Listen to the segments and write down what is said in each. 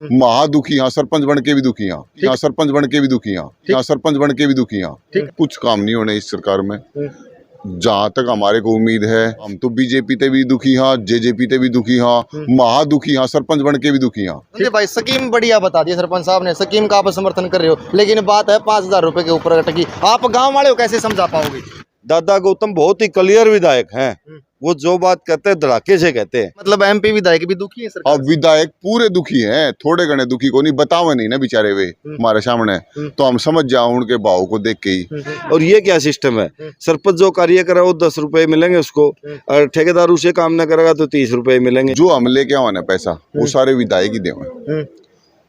महा दुखी, यहाँ सरपंच बन के भी दुखी, यहाँ सरपंच बन के भी दुखी, यहाँ सरपंच बन के भी दुखी। कुछ काम नहीं होने इस सरकार में। जहाँ तक हमारे को उम्मीद है, हम तो बीजेपी ते भी दुखी हाँ, जेजेपी ते भी दुखी हाँ, महा दुखी हाँ, सरपंच बन के भी दुखी हाँ। भाई स्कीम बढ़िया बता दी सरपंच साहब ने, स्कीम का आप समर्थन कर रहे हो, लेकिन बात है 5,000 रुपए के ऊपर अटकी। आप गांव वाले को कैसे समझा पाओगे? दादा गौतम बहुत ही क्लियर विधायक हैं, वो जो बात कहते हैं धड़ाके से कहते हैं। मतलब एमपी विधायक भी दुखी है सरकार? अब विधायक पूरे दुखी हैं, थोड़े घने दुखी को नहीं, बतावे नहीं ना बेचारे वे हमारे सामने, तो हम समझ जाओ उनके भाव को देख के ही। और ये क्या सिस्टम है, सरपंच जो कार्य करे वो 10 रुपए मिलेंगे उसको, और ठेकेदार उसे काम न करेगा तो 30 रुपए मिलेंगे। जो हम लेके आवाना पैसा वो सारे विधायक ही देवे,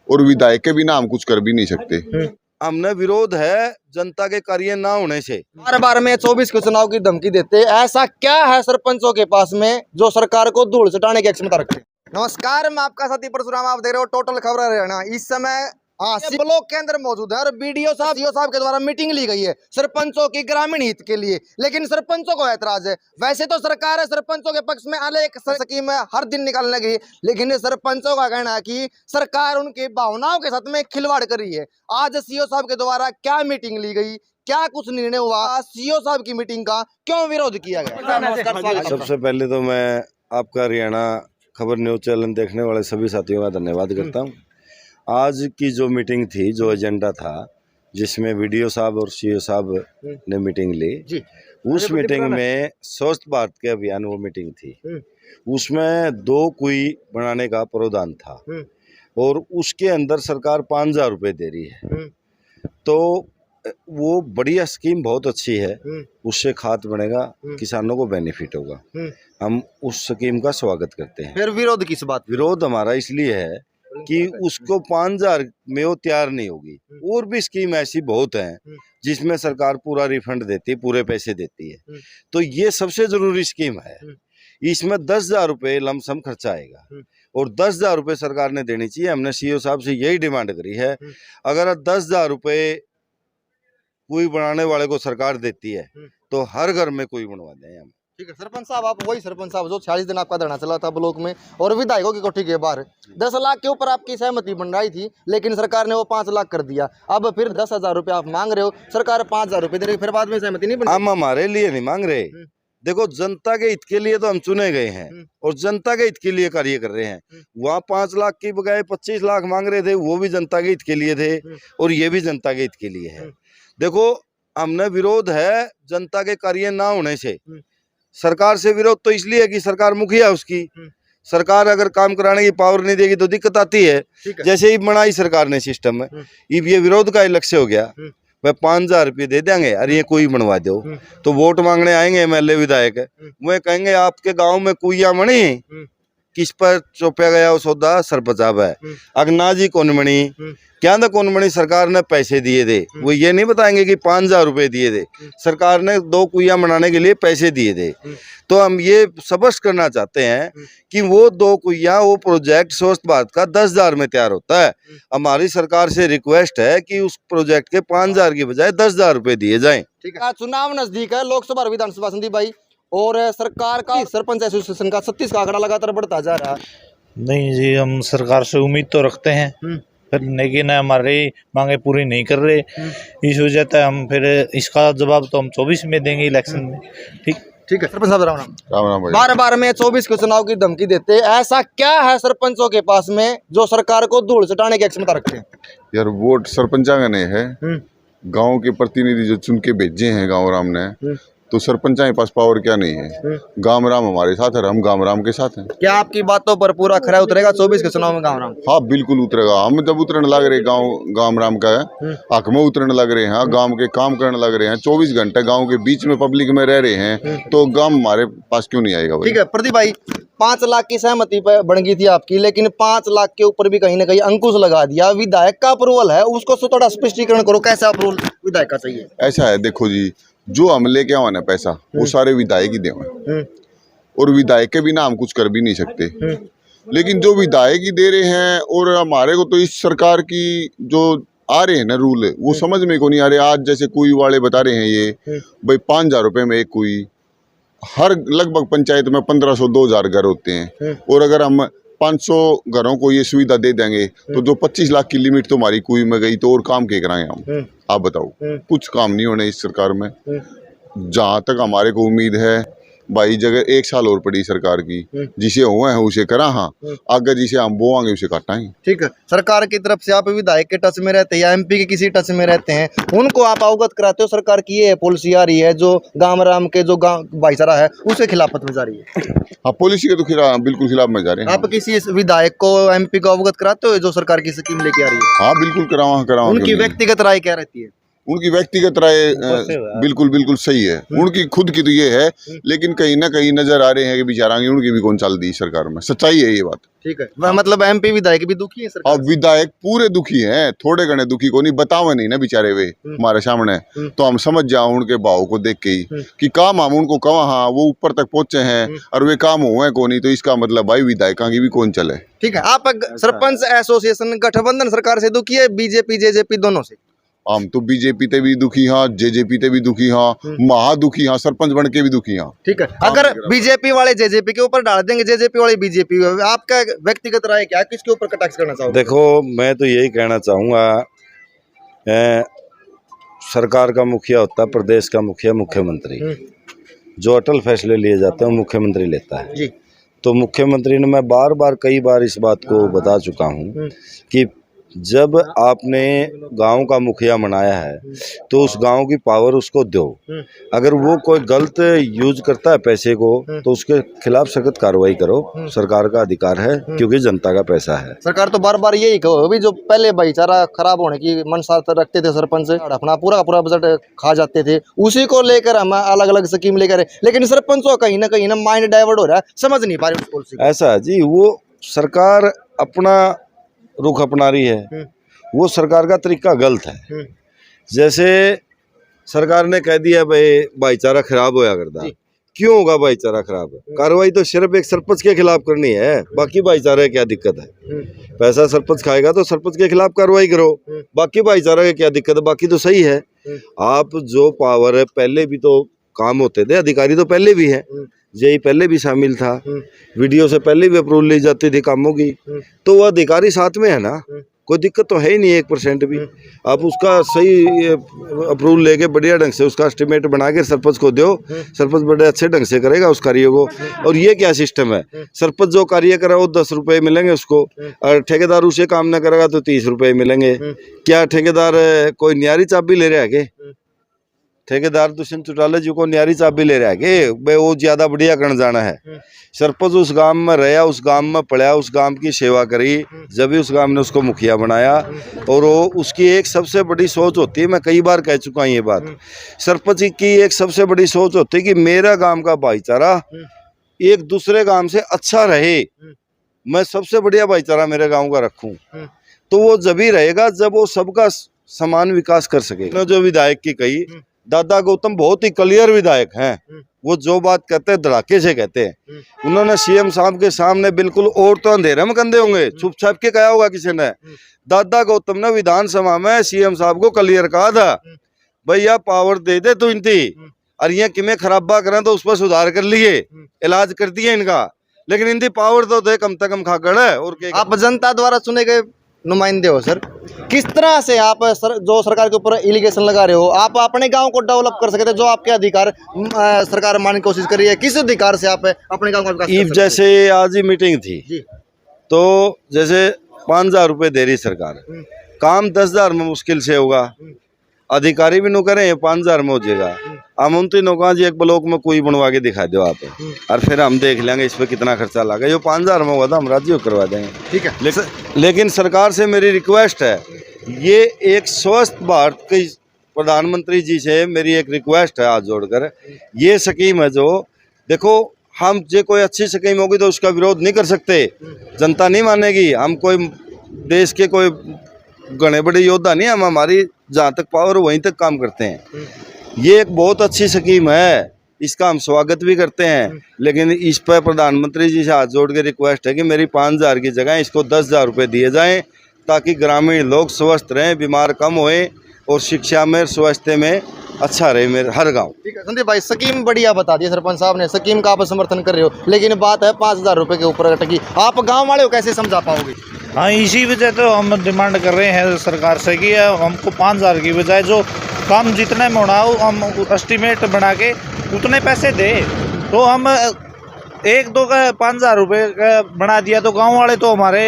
और विधायक के बिना हम कुछ कर भी नहीं सकते। हमने विरोध है जनता के कार्य ना होने से। बार बार में 24 के चुनाव की धमकी देते, ऐसा क्या है सरपंचों के पास में जो सरकार को धूल चटाने की क्षमता रखते? नमस्कार, मैं आपका साथी परशुराम, आप देख रहे हो टोटल खबर हरियाणा। इस समय ब्लॉक के अंदर मौजूद है और बीडीओ साहब के द्वारा मीटिंग ली गई है सरपंचों की ग्रामीण हित के लिए, लेकिन सरपंचों को ऐतराज है। वैसे तो सरकार है सरपंचों के पक्ष में अनेक स्कीम हर दिन निकालने लगी, लेकिन सरपंचों का कहना है कि सरकार उनकी भावनाओं के साथ में खिलवाड़ कर रही है। आज सीओ साहब के द्वारा क्या मीटिंग ली गई, क्या कुछ निर्णय हुआ, सीओ साहब की मीटिंग का क्यों विरोध किया गया? सबसे पहले तो मैं आपका हरियाणा खबर न्यूज चैनल देखने वाले सभी साथियों का धन्यवाद करता हूँ। आज की जो मीटिंग थी, जो एजेंडा था, जिसमें वीडियो साहब और सीओ साहब ने मीटिंग ली, उस मीटिंग में स्वच्छ भारत के अभियान वो मीटिंग थी। उसमें 2 कुई बनाने का प्रावधान था और उसके अंदर सरकार 5,000 रुपये दे रही है। तो वो बढ़िया स्कीम, बहुत अच्छी है, उससे खाद बनेगा, किसानों को बेनिफिट होगा। हम उस स्कीम का स्वागत करते हैं। फिर विरोध किस बात? विरोध हमारा इसलिए है कि उसको 5,000 में वो तैयार नहीं होगी। और भी स्कीम ऐसी बहुत हैं जिसमें सरकार पूरा रिफंड देती है, पूरे पैसे देती है। तो ये सबसे जरूरी स्कीम है। इसमें 10,000 रुपये लमसम खर्चा आएगा और 10,000 रुपये सरकार ने देनी चाहिए। हमने सीओ साहब से यही डिमांड करी है। अगर 10,000 रुपये कुई बनाने वाले को सरकार देती है तो हर घर में कुई बनवा दें हम। ठीक है सरपंच साहब, आप वही सरपंच साहब जो 46 दिन आपका धरना चला था ब्लॉक में और विधायकों की कोठी के बाहर 10 लाख के ऊपर आपकी सहमति बन रही थी, लेकिन सरकार ने वो 5 लाख कर दिया। अब फिर 10,000 रुपये आप मांग रहे हो, सरकार 5,000 रुपये दे रही, फिर बाद में सहमति नहीं बनी। हम हमारे लिए नहीं मांग रहे, देखो जनता के हित के लिए तो हम चुने गए हैं और जनता के हित के लिए कार्य कर रहे हैं। वहाँ 5 लाख की बजाय 25 लाख मांग रहे थे, वो भी जनता के हित के लिए थे और ये भी जनता के हित के लिए है। देखो, हमने विरोध है जनता के कार्य ना होने से। सरकार से विरोध तो इसलिए है कि सरकार मुखिया है उसकी। सरकार अगर काम कराने की पावर नहीं देगी तो दिक्कत आती है। जैसे ही बनाई सरकार ने सिस्टम में, ये विरोध का लक्ष्य हो गया, वह 5,000 रुपये दे देंगे, अरे ये कोई बनवा दो। तो वोट मांगने आएंगे एमएलए विधायक, वह कहेंगे आपके गांव में कुइया मणि, किस पर चौपया गया वो सौदा सरपंच साहब है। अगना जी कौन मणि, क्या ना कौन मणि, सरकार ने पैसे दिए थे। वो ये नहीं बताएंगे कि 5,000 रुपये दिए थे, सरकार ने 2 कुइया बनाने के लिए पैसे दिए थे। तो हम ये स्पष्ट करना चाहते हैं कि वो 2 कुइया, वो प्रोजेक्ट स्वच्छ भारत का 10,000 में तैयार होता है। हमारी सरकार से रिक्वेस्ट है कि उस प्रोजेक्ट के 5,000 की बजाय 10,000 रुपये दिए जाएं। ठीक है, चुनाव नजदीक है, लोकसभा और विधानसभा, संदीप भाई, और सरकार का सरपंच एसोसिएशन का 36 का आंकड़ा लगातार बढ़ता जा रहा है। नहीं जी, हम सरकार से उम्मीद तो रखते हैं, फिर लेकिन हमारी मांगे पूरी नहीं कर रहे। इस वजह से हम फिर इसका जवाब तो हम 24 में देंगे इलेक्शन में। ठीक है सरपंच साहब, राम राम। बार बार में 24 के चुनाव की धमकी देते, ऐसा क्या है सरपंचों के पास में जो सरकार को धूल चटाने की क्षमता रखते हैं? यार, वोट सरपंचा का नहीं है, गांव के प्रतिनिधि जो चुन के भेजे हैं गाँव राम ने, तो सरपंचा के पास पावर क्या नहीं है। गाम राम हमारे साथ है, हम गाम राम के साथ हैं। क्या आपकी बातों पर पूरा खरा उतरेगा 24 के चुनाव में गाम राम? हाँ, बिल्कुल उतरेगा। हम जब उतरने लग रहे गाम राम का हक में उतरने लग रहे हैं, गांव के काम करने लग रहे हैं, 24 घंटे गांव के बीच में पब्लिक में रह रहे हैं, तो गांव हमारे पास क्यों नहीं आएगा? ठीक है प्रदीप भाई, 5 लाख की सहमति पर बन गई थी आपकी, लेकिन 5 लाख के ऊपर भी कहीं ना कहीं अंकुश लगा दिया। विधायक का अप्रूवल है, उसको थोड़ा स्पष्टीकरण करो, कैसा अप्रूवल विधायक का चाहिए? ऐसा है, देखो जी, जो हम लेके आवाना पैसा वो सारे विधायक ही देवे, और विधायक के बिना हम कुछ कर भी नहीं सकते। लेकिन जो विधायक ही दे रहे हैं, और हमारे को तो इस सरकार की जो आ रहे हैं ना रूल, वो समझ में को नहीं आ रहे। आज जैसे कुई वाले बता रहे हैं ये भाई 5,000 रुपये में एक कुई, हर लगभग पंचायत में 1,500-2,000 घर होते हैं, और अगर हम 500 घरों को ये सुविधा दे देंगे तो जो 25 लाख की लिमिट तो हमारी कुएं में गई तो और काम क्या कराएं हम? आप बताओ, कुछ काम नहीं होने इस सरकार में। जहाँ तक हमारे को उम्मीद है भाई, जगह 1 साल और पड़ी सरकार की, जिसे हुआ है उसे करा, हाँ आगे जिसे हम बोआंगे उसे काटाएंगे। ठीक है, सरकार की तरफ से आप विधायक के टच में रहते हैं या एमपी के किसी टच में रहते हैं, उनको आप अवगत कराते हो सरकार की ये पॉलिसी आ रही है जो गांव राम के जो गांव भाईचारा है उसके खिलाफत में जा रही है? हाँ, पॉलिसी के तो बिल्कुल खिलाफ में जा रहे हैं। आप किसी विधायक को एमपी को अवगत कराते हो जो सरकार की स्कीम लेके आ रही है? हाँ बिल्कुल करावा। उनकी व्यक्तिगत राय क्या रहती है? उनकी व्यक्तिगत राय बिल्कुल सही है, उनकी खुद की तो ये है, लेकिन कहीं ना कहीं नजर आ रहे हैं कि बेचारांगे उनकी भी कौन चल दी सरकार में। सच्चाई है ये बात। ठीक है, मतलब एमपी विधायक भी दुखी है सरकार? अब विधायक पूरे दुखी हैं, थोड़े घने दुखी को नहीं, बतावे नहीं ना बेचारे वे हमारे सामने, तो हम समझ जाओ उनके भाव को देख के ही कि काम हम उनको कहा, हाँ वो ऊपर तक पहुंचे हैं और वे काम हुए को नहीं, तो इसका मतलब भाई विधायकों की भी कौन चले। ठीक है, आप सरपंच एसोसिएशन गठबंधन सरकार से दुखी है, बीजेपी जेजेपी दोनों से? हम तो बीजेपी ते भी दुखी हाँ, जेजेपी ते भी दुखी हाँ, महा दुखी हाँ, सरपंच बन के भी दुखी हाँ। ठीक है, अगर बीजेपी वाले जेजेपी के ऊपर डाल देंगे, जेजेपी वाले बीजेपी, आपका व्यक्तिगत राय क्या, किसके ऊपर कटाक्ष करना चाहोगे? देखो, मैं तो यही कहना चाहूँगा, सरकार का मुखिया होता है प्रदेश का मुखिया, मुख्यमंत्री। जो अटल फैसले लिए जाते हैं वो मुख्यमंत्री लेता है जी। तो मुख्यमंत्री ने, मैं कई बार इस बात को बता चुका हूँ कि जब आपने गांव का मुखिया बनाया है तो उस गांव की पावर उसको दो। अगर वो कोई गलत यूज करता है पैसे को तो उसके खिलाफ सख्त कार्रवाई करो, सरकार का अधिकार है क्योंकि जनता का पैसा है। सरकार तो बार बार यही कहो, अभी जो पहले भाईचारा खराब होने की मनसा रखते थे सरपंच, अपना पूरा बजट खा जाते थे, उसी को लेकर हम अलग अलग स्कीम लेकर, लेकिन सरपंचों कहीं ना माइंड डाइवर्ट हो रहा है, समझ नहीं पा रहे उस। ऐसा जी, वो सरकार अपना रुख अपना रही है, वो सरकार का तरीका गलत है। जैसे सरकार ने कह दिया भाई भाईचारा खराब होया करता, क्यों होगा भाईचारा खराब? कार्रवाई तो सिर्फ एक सरपंच के खिलाफ करनी है, बाकी भाईचारा क्या दिक्कत है? पैसा सरपंच खाएगा तो सरपंच के खिलाफ कार्रवाई करो, बाकी भाईचारा की क्या दिक्कत है? बाकी तो सही है। आप जो पावर है, पहले भी तो काम होते थे, अधिकारी तो पहले भी है, जेई पहले भी शामिल था, वीडियो से पहले भी अप्रूवल ली जाती थी कामों की, तो वो अधिकारी साथ में है ना, कोई दिक्कत तो है ही नहीं 1% भी। आप उसका सही अप्रूवल लेके बढ़िया ढंग से उसका एस्टिमेट बना के सरपंच को दो, सरपंच बड़े अच्छे ढंग से करेगा उस कार्य को। और ये क्या सिस्टम है, सरपंच जो कार्य करा वो 10 रुपये मिलेंगे उसको, और ठेकेदार उसे काम न करेगा तो 30 रुपये मिलेंगे। क्या ठेकेदार कोई न्यारी चाबी ले रहा है के? ठेकेदार दुष्यंत चौटाला जी को न्यारी चाबी ले रहा है कि भाई वो ज्यादा बढ़िया करने जाना है? सरपंच उस गांव में रहा, उस गांव में पढ़ा, उस गांव की सेवा करी, जब भी उस गांव ने उसको मुखिया बनाया। और वो उसकी एक सबसे बड़ी सोच होती है, मैं कई बार कह चुका हूँ ये बात, सरपंच की एक सबसे बड़ी सोच होती है कि मेरा गांव का भाईचारा एक दूसरे गांव से अच्छा रहे, मैं सबसे बढ़िया भाईचारा मेरे गाँव का रखूँ। तो वो जब ही रहेगा जब वो सबका समान विकास कर सके। जो विधायक की कही, दादा गौतम बहुत ही क्लियर विधायक हैं, वो जो बात कहते हैं धड़ाके से कहते हैं। उन्होंने सीएम साहब के सामने बिल्कुल, और तो अंधेरे में कंधे होंगे, छुप छाप के कहा होगा किसी ने। दादा गौतम ने विधानसभा में सीएम साहब को क्लियर कहा था, भैया पावर दे दे तो इनती, और ये किमें खराबा करें तो उस पर सुधार कर लिए, इलाज कर दिए इनका, लेकिन इनकी पावर तो दे कम से कम खागड़ है। और आप जनता द्वारा चुने गए नुमाइंदे हो सर, किस तरह से आप जो सरकार के ऊपर एलिगेशन लगा रहे हो, आप अपने गांव को डेवलप कर सकते, जो आपके अधिकार सरकार मानने की कोशिश कर रही है, किस अधिकार से आप अपने गांव का विकास कर सकते? जैसे आज ही मीटिंग थी तो जैसे 5,000 रुपये दे रही सरकार, काम 10,000 में मुश्किल से होगा, अधिकारी भी नो करें 5,000 में हो जाएगा। हम उन तीनों का जी एक ब्लॉक में कोई बनवा के दिखा दो आप, और फिर हम देख लेंगे इस पर कितना खर्चा लगा। जो 5,000 में हुआ था हम राज्य को करवा देंगे। ठीक है, लेकिन सरकार से मेरी रिक्वेस्ट है, ये एक स्वस्थ भारत के प्रधानमंत्री जी से मेरी एक रिक्वेस्ट है हाथ जोड़कर, ये स्कीम है जो, देखो हम जो कोई अच्छी स्कीम होगी तो उसका विरोध नहीं कर सकते, जनता नहीं मानेगी, हम कोई देश के कोई घने बड़े योद्धा नहीं, हम हमारी जहाँ तक पावर वहीं तक काम करते हैं। ये एक बहुत अच्छी स्कीम है, इसका हम स्वागत भी करते हैं, लेकिन इस पर प्रधानमंत्री जी से हाथ जोड़ के रिक्वेस्ट है कि मेरी 5,000 की जगह इसको 10,000 रुपये दिए जाएं, ताकि ग्रामीण लोग स्वस्थ रहें, बीमार कम होएं और शिक्षा में स्वास्थ्य में अच्छा रहे मेरे हर गांव। ठीक है संदीप भाई, स्कीम बढ़िया बता दी सरपंच साहब ने, स्कीम का आप समर्थन कर रहे हो, लेकिन बात है 5,000 रुपए के ऊपर अटकी। आप गांव वाले को कैसे समझा पाओगे? हाँ, इसी वजह तो हम डिमांड कर रहे हैं सरकार से कि हमको 5,000 की बजाय जो काम जितने में होना हो हम एस्टिमेट बना के उतने पैसे दे। तो हम एक दो का 5,000 रुपये का बना दिया तो गांव वाले तो हमारे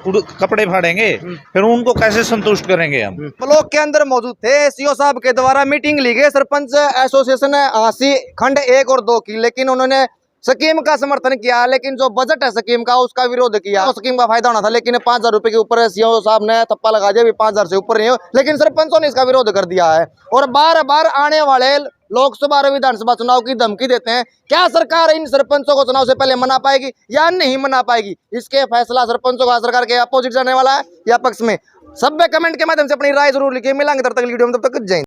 कपड़े फाड़ेंगे, फिर उनको कैसे संतुष्ट करेंगे हम। ब्लॉक के अंदर मौजूद थे सीओ साहब के द्वारा मीटिंग ली गई सरपंच एसोसिएशन आसी खंड 1 और 2 की, लेकिन उन्होंने स्कीम का समर्थन किया, लेकिन जो बजट है स्कीम का उसका विरोध किया। तो स्कीम का फायदा होना था, लेकिन 5,000 रुपए के ऊपर सीओ साहब ने थप्पा लगा दिया, 5,000 से ऊपर नहीं हो, लेकिन सरपंचों ने इसका विरोध कर दिया है और बार बार आने वाले लोकसभा और विधानसभा चुनाव की धमकी देते हैं। क्या सरकार इन सरपंचों को चुनाव से पहले मना पाएगी या नहीं मना पाएगी, इसके फैसला सरपंचों का सरकार के अपोजिट जाने वाला है या पक्ष में। सब कमेंट के माध्यम से अपनी राय जरूर लिखिए। मिलेंगे तब तक वीडियो में, तब तक जय हिंद।